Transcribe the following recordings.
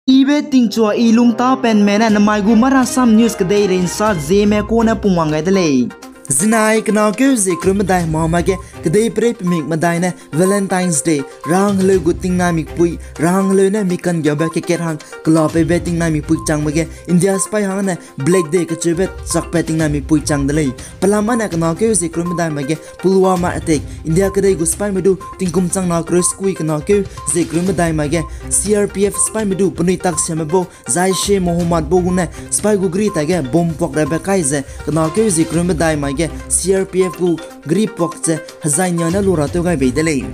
Ibe tingchua ilung ta pen mena na maigu Marasam news kadai rin sa Zeme ko na pumangay dalay. Zinai kana ke zikrum dai mama ke kadai pre pimik madai na Valentine's Day rang le guting na mik pui rang le na mikan gaba ke kerhang club e betting na mik pui chang mage India spy hang na Black Day ke chebet sak betting na mik pui chang dalai palama na kana ke zikrum dai mage Pulwama attack India kadai gu spy medu tingkum chang na cross kui kana ke zikrum dai mage CRPF spy medu punui tak semebo zai she Muhammad boguna spy gu gri ta ge bomb pok rebe kaize kana ke zikrum dai mage CRPF ku grip pokche hazainya na lura to gai beidele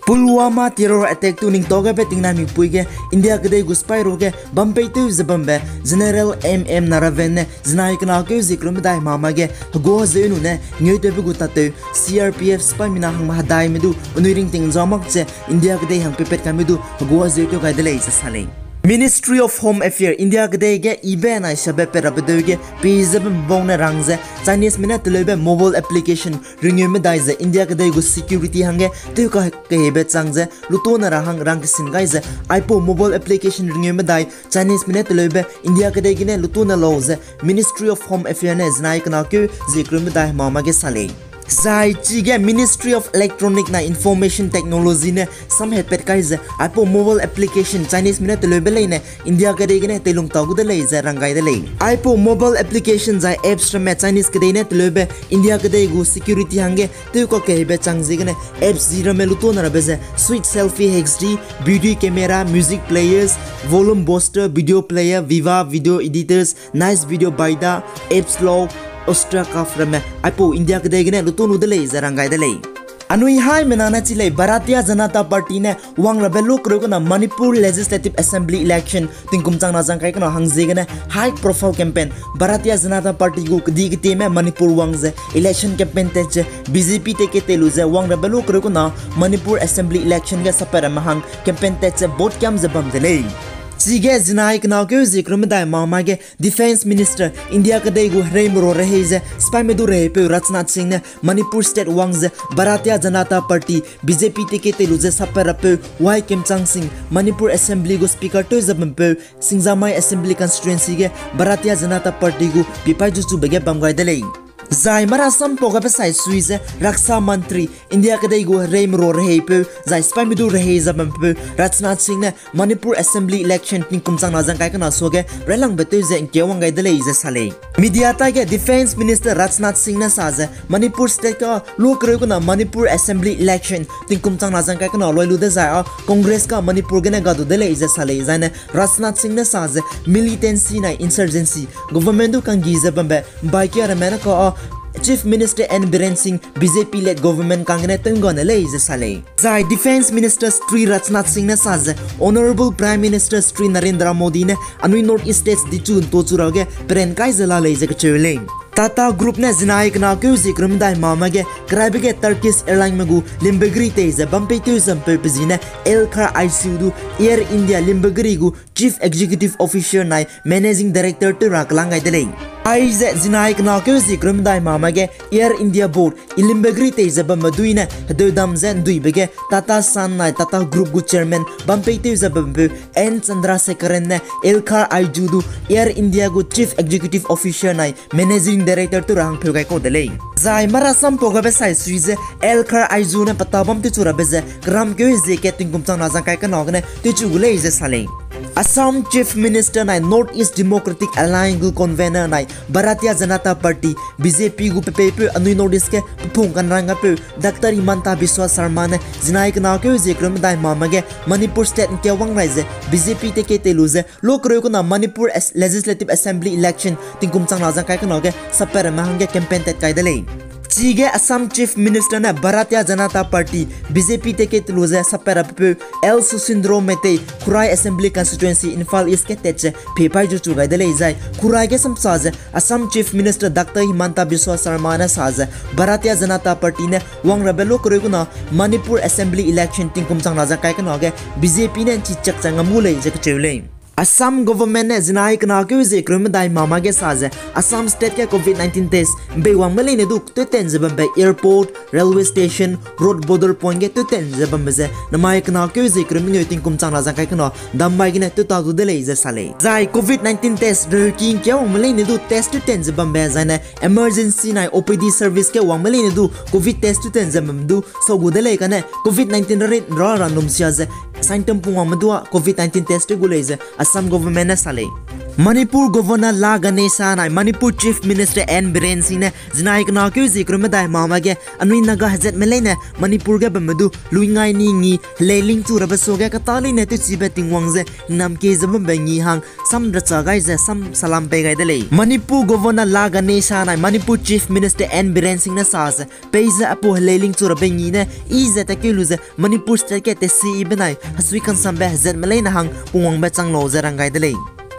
Pulwama terror attack tu ning toga beting na mi puige India kadai gu spy roge Bombay tu zabambe General MM Naraven zinai kana ke zikrum dai mama ge go zenu ne ngei te gu tate CRPF spy mina hang mahadai medu unuring ting jamak che India kadai hang pepet kamidu go ze to gai dele sa sale Ministry of Home Affairs India kadai ge ibe na shabe perabdoge pizab bong na rangze Chinese minute lebe mobile application ringyum daize India kadai gu security hange tu ka hebe changze luto na rahang rang singaize ipo mobile application ringyum dai Chinese minute lebe India kadai ge ne luto na loze Ministry of Home Affairs ne znai kana ku zikrum dai mama ge sale Zai chige Ministry of Electronic na Information Technology ne sam het kaize apo mobile application Chinese minute lebele ne India kadai ne telung tagu de lei za rangai de lei apo mobile application zai apps me Chinese kadai ne lebe India kadai gu security hange tu ko ke be changji ne apps zero me luto na beze sweet selfie HD video camera music players volume booster video player viva video editors nice video baida apps log Australia from Ipo India kadai gene lutunu dele zarangai dele Anui hai menana chile Bharatiya Janata Party ne wang rabelo krogona Manipur Legislative Assembly election tingkum chang na jang kai kana hangje gene high profile campaign Bharatiya Janata Party gu kdi kte me Manipur wangje election campaign te BJP te ke telu je wang rabelo krogona Manipur Assembly election ga sapara mahang campaign te vote kam jabam dele Sige zinai kana ke zikrum dai mama ge Defense Minister India kadai gu reimro reheze spy medu rehe pe Rajnath Singh ne Manipur state wangze Bharatiya Janata Party BJP te ke telu je sapara pe Y Kimchang Singh Manipur Assembly gu speaker to zabam pe Singzamai Assembly constituency ge Bharatiya Janata Party gu pipai ju bege bamgai dele Zai Marasam poga pe sai suize Raksa Mantri India kadai gu reimro rehe pe zai spy medu rehe zabam pe Rajnath Singh ne Manipur Assembly election tingkum chang na jang kai kana soge relang betu je kewang gai dele je sale media ta ge Defense Minister Rajnath Singh na saje Manipur state ka lok re ko na Manipur Assembly election tingkum chang na jang kai kana loilu de za Congress ka Manipur ge na ga du dele je sale jane Rajnath Singh na saje militancy na insurgency government du kan gi zabam ba ki ara mena ka Chief Minister and Biren Singh BJP-led government kangane tengone lei je sale. Zai Defense Minister Sri Rajnath Singh ne saje Honorable Prime Minister Sri Narendra Modi ne anui North East states di chun to churage Biren kai zela lei je chule. Tata Group ne zinai kana ku zikrum dai mama ge krabe ge Turkish airline magu limbagri te ze Bombay tourism purpose ne Elkar ICU Air India limbagri gu Chief Executive Officer nai Managing Director to raklangai dele. Aize zinai kana ke zikrum dai mama ge Air India board ilimbagri te ze bamaduina hedodam zen dui bege Tata San nai Tata Group gu chairman Bombay tourism bambu N Chandrasekharan ne Elkar ICU Air India gu Chief Executive Officer nai Managing Director to rang phugai ko dele Zai Marasam poga be sai suize Elkar ICU ne patabam tu chura beze gram ke ze ke tingkum chang na jang kai kana ne tu chugule ze sale Assam Chief Minister nai North East Democratic Alliance gu convener nai Bharatiya Janata Party BJP gu pepe anui notice ke phung kan ranga pe Dr. Himanta Biswa Sharma ne zinai kana ke zikrum dai mama ge Manipur state ke wang raise BJP te ke teluze lok ro ko na Manipur Legislative Assembly election tingkum chang na jang kai kana ge sapera mahang campaign te kai dele Chige Assam Chief Minister na Bharatiya Janata Party BJP te ke teluze sapera pe El Susindro mete Khurai Assembly constituency Infal East ke teche pepai ju chugai dele jai Khurai ke samsaje Assam Chief Minister Dr. Himanta Biswa Sharma na saje Bharatiya Janata Party ne wang rabelo koriguna Manipur Assembly election tingkum chang na jang kai kana ge BJP ne chichak changam gule je ke chule Assam government ne zinai kana ke je krum dai mama ge saje Assam state ke COVID-19 test be wang mele ne du to ten je be airport railway station road border point ge to ten je bam je namai kana ke je krum ne tin kum chang la jang kai kana dam bai ge ne to ta du de le je sale zai COVID-19 test de king ke wang mele ne du test to ten je bam be za ne emergency nai OPD service ke wang mele ne du covid test to ten je bam du so gu de le ka ne COVID-19 ra num sia je symptom pung wang madua COVID-19 test gu le je Assam government na sale Manipur governor La Ganesha nai Manipur chief minister N Biren sine zinai kana ke zikru me dai mama ge anui naga hazet mele ne Manipur ge bamdu LuiNgaiNi ngi leling chu ra baso ge katali ne tu chibe tingwang je nam ke zam bengi hang sam ra cha gai je sam salam pe gai dele Manipur governor La Ganesha nai Manipur chief minister N Biren sing na sa se peiza apo leling chu ra bengi ne i ze ta ke lu je Manipur state ke te si benai hasui kan sam be hazet mele na hang pungwang ba chang lo zarang gai dele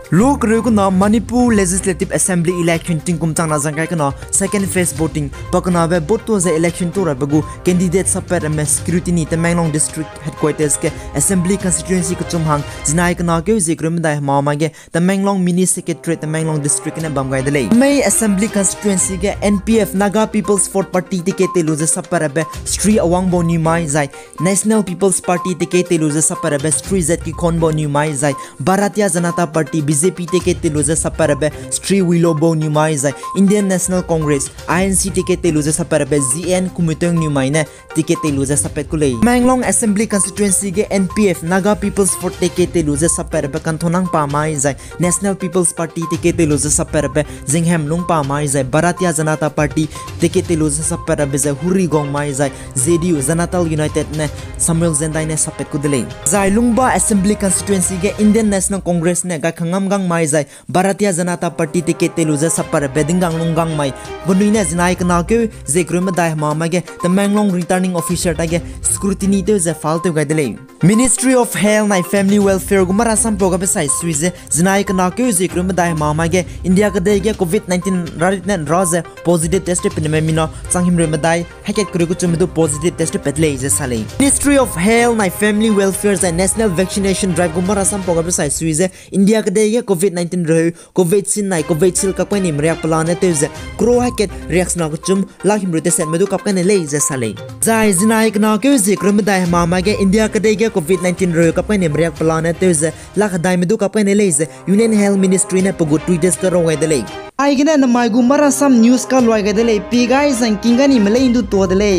Look Rukuna Manipur Legislative Assembly election tingkum chang na jangkai kana second phase voting pakana be boto ze election tora bagu candidate sapper me scrutiny Tamanglong district headquarters ke assembly constituency ko chumhang jinai kana ke jikrum dai mama ge Tamanglong mini secretariat Tamanglong district ne bamgai dele May assembly constituency ge NPF Naga People's Fort Party tikete luze sapper be Sri Awangbo ni mai zai National People's Party tikete luze sapper be Sri Z ki khonbo ni mai zai Bharatiya Janata Party BJP ticket teluza saparabe Sri Willobo Numai zai Indian National Congress INC ticket teluza saparabe ZN Kumitong Numai ne ticket teluza sapet kulei Manglong Assembly Constituency ge NPF Naga People's Fort ticket teluza saparabe Kanthonang Pamai zai National People's Party ticket teluza saparabe Zingham Lung Pamai zai Bharatiya Janata Party ticket teluza saparabe zai Huri Gong Mai zai ZDU Zanatal United ne Samuel Zendai ne sapet kudelei zai Lungba Assembly Constituency ge Indian National Congress ne ga khangam gang mai zai Bharatiya Janata Party ticket teluza sapar bedingang lunggang mai bunuina zinai kana ke zekrum dai mama ge Tamanglong returning officer ta ge scrutiny te ze falte ga dele Ministry of Health and Family Welfare gu Marasam program sai suize zinai kana ke zekrum dai mama ge India ka de ge COVID-19 raritnen roze positive test phenomena changhim re madai hacket kuru chum du positive test petle je sale Ministry of Health and Family Welfare and National Vaccination Drive gu Marasam program sai suize India ka de COVID-19 rahu COVID sin nai COVID sil ka pani mriak plane te ze kro hacket reaction na chum lakhim rute set medu kap kan le je sale zai zinai kana ke ze krum dai mama ge India ka de ge COVID-19 rahu kap pani mriak plane te ze lakh dai medu kap kan le ze Union Health Ministry ne pugu tweets ka ro ngai de le ai gena na mai gu Marasam news ka loi ga de le pi guys and kingani mele indu to de le